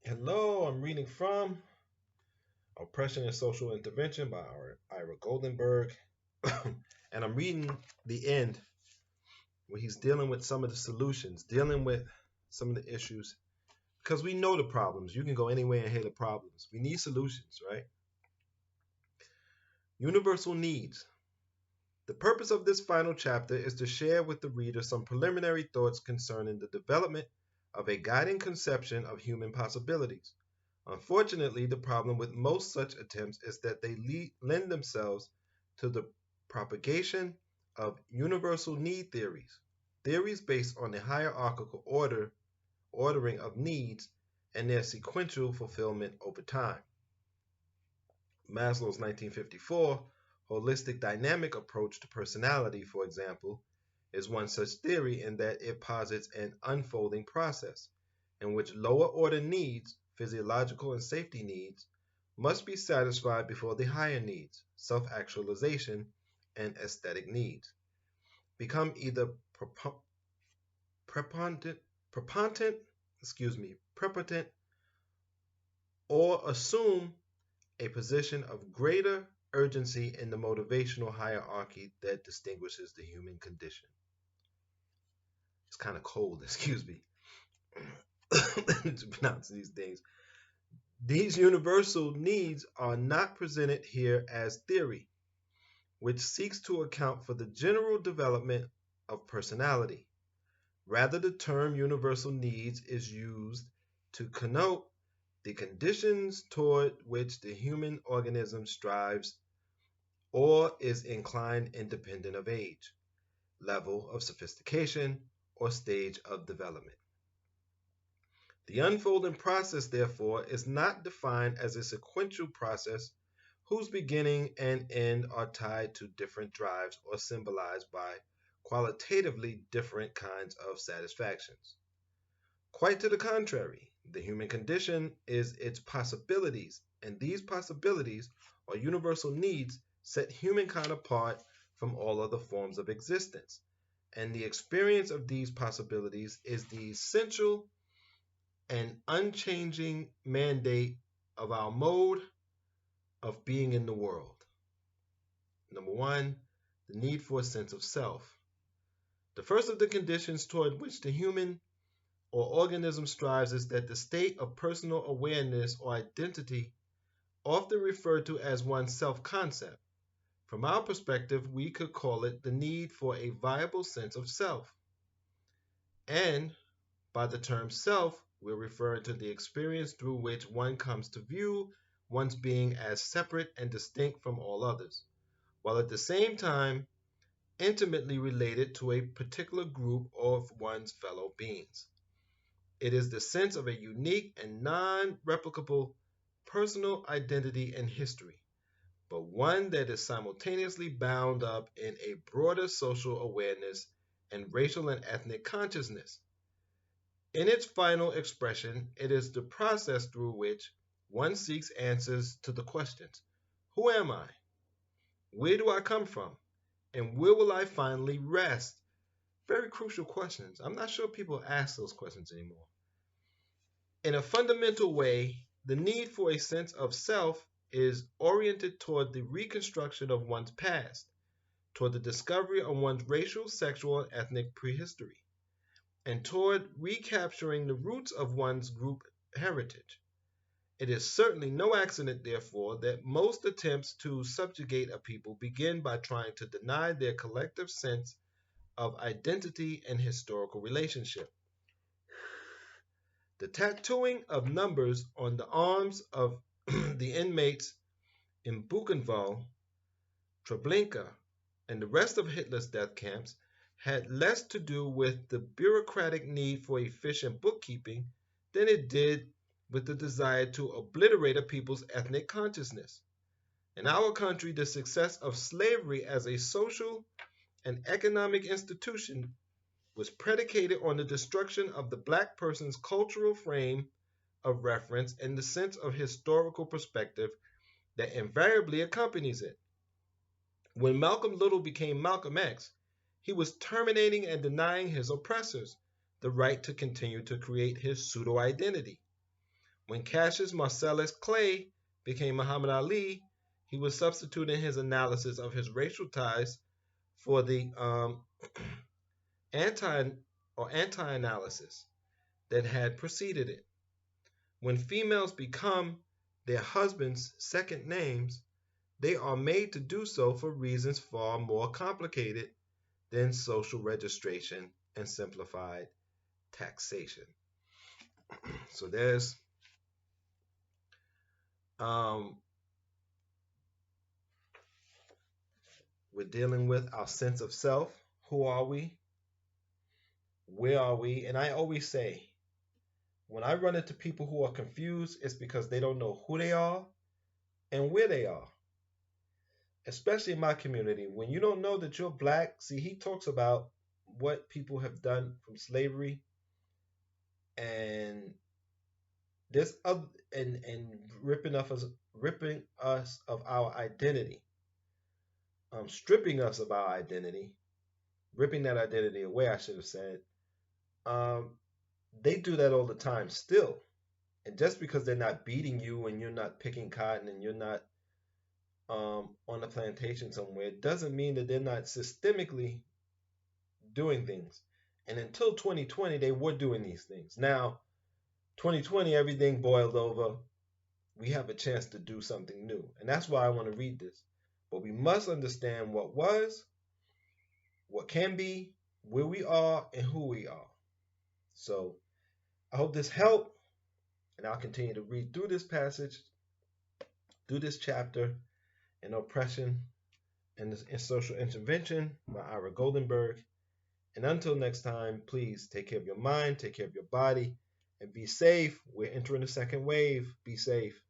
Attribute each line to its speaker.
Speaker 1: Hello, I'm reading from Oppression and Social Intervention by Ira Goldenberg. And I'm reading the end where he's dealing with some of the solutions, dealing with some of the issues. Because we know the problems. You can go anywhere and hear the problems. We need solutions, right? Universal needs. The purpose of this final chapter is to share with the reader some preliminary thoughts concerning the development of a guiding conception of human possibilities. Unfortunately, the problem with most such attempts is that they lend themselves to the propagation of universal need theories, theories based on the hierarchical ordering of needs and their sequential fulfillment over time. Maslow's 1954 holistic dynamic approach to personality, for example, is one such theory in that it posits an unfolding process in which lower order needs, physiological and safety needs, must be satisfied before the higher needs, self-actualization and aesthetic needs, become either preponderant, or assume a position of greater urgency in the motivational hierarchy that distinguishes the human condition. It's kind of cold, excuse me, to pronounce these things. These universal needs are not presented here as theory, which seeks to account for the general development of personality. Rather, the term universal needs is used to connote the conditions toward which the human organism strives or is inclined independent of age, level of sophistication, or stage of development. The unfolding process, therefore, is not defined as a sequential process whose beginning and end are tied to different drives or symbolized by qualitatively different kinds of satisfactions. Quite to the contrary, the human condition is its possibilities, and these possibilities, or universal needs, set humankind apart from all other forms of existence. And the experience of these possibilities is the essential and unchanging mandate of our mode of being in the world. Number one, the need for a sense of self. The first of the conditions toward which the human or organism strives is that the state of personal awareness or identity, often referred to as one's self-concept. From our perspective, we could call it the need for a viable sense of self. And by the term self, we're referring to the experience through which one comes to view one's being as separate and distinct from all others, while at the same time intimately related to a particular group of one's fellow beings. It is the sense of a unique and non-replicable personal identity and history, but one that is simultaneously bound up in a broader social awareness and racial and ethnic consciousness. In its final expression, it is the process through which one seeks answers to the questions: who am I? Where do I come from? And where will I finally rest? Very crucial questions. I'm not sure people ask those questions anymore. In a fundamental way, the need for a sense of self is oriented toward the reconstruction of one's past, toward the discovery of one's racial, sexual, and ethnic prehistory, and toward recapturing the roots of one's group heritage. It is certainly no accident, therefore, that most attempts to subjugate a people begin by trying to deny their collective sense of identity and historical relationship. The tattooing of numbers on the arms of the inmates in Buchenwald, Treblinka, and the rest of Hitler's death camps had less to do with the bureaucratic need for efficient bookkeeping than it did with the desire to obliterate a people's ethnic consciousness. In our country, the success of slavery as a social and economic institution was predicated on the destruction of the black person's cultural frame of reference and the sense of historical perspective that invariably accompanies it. When Malcolm Little became Malcolm X, he was terminating and denying his oppressors the right to continue to create his pseudo-identity. When Cassius Marcellus Clay became Muhammad Ali, he was substituting his analysis of his racial ties for the anti or anti-analysis that had preceded it. When females become their husbands' second names, they are made to do so for reasons far more complicated than social registration and simplified taxation. So there's we're dealing with our sense of self. Who are we? Where are we? And I always say, when I run into people who are confused, it's because they don't know who they are and where they are. Especially in my community, when you don't know that you're black, see, he talks about what people have done from slavery and this other and ripping us of our identity, stripping us of our identity, ripping that identity away, I should have said. They do that all the time still. And just because they're not beating you and you're not picking cotton and you're not on a plantation somewhere, doesn't mean that they're not systemically doing things. And until 2020, they were doing these things. Now, 2020, everything boiled over. We have a chance to do something new. And that's why I want to read this. But we must understand what was, what can be, where we are, and who we are. So I hope this helped. And I'll continue to read through this passage, through this chapter, in Oppression and Social Intervention by Ira Goldenberg. And until next time, please take care of your mind, take care of your body, and be safe. We're entering the second wave. Be safe.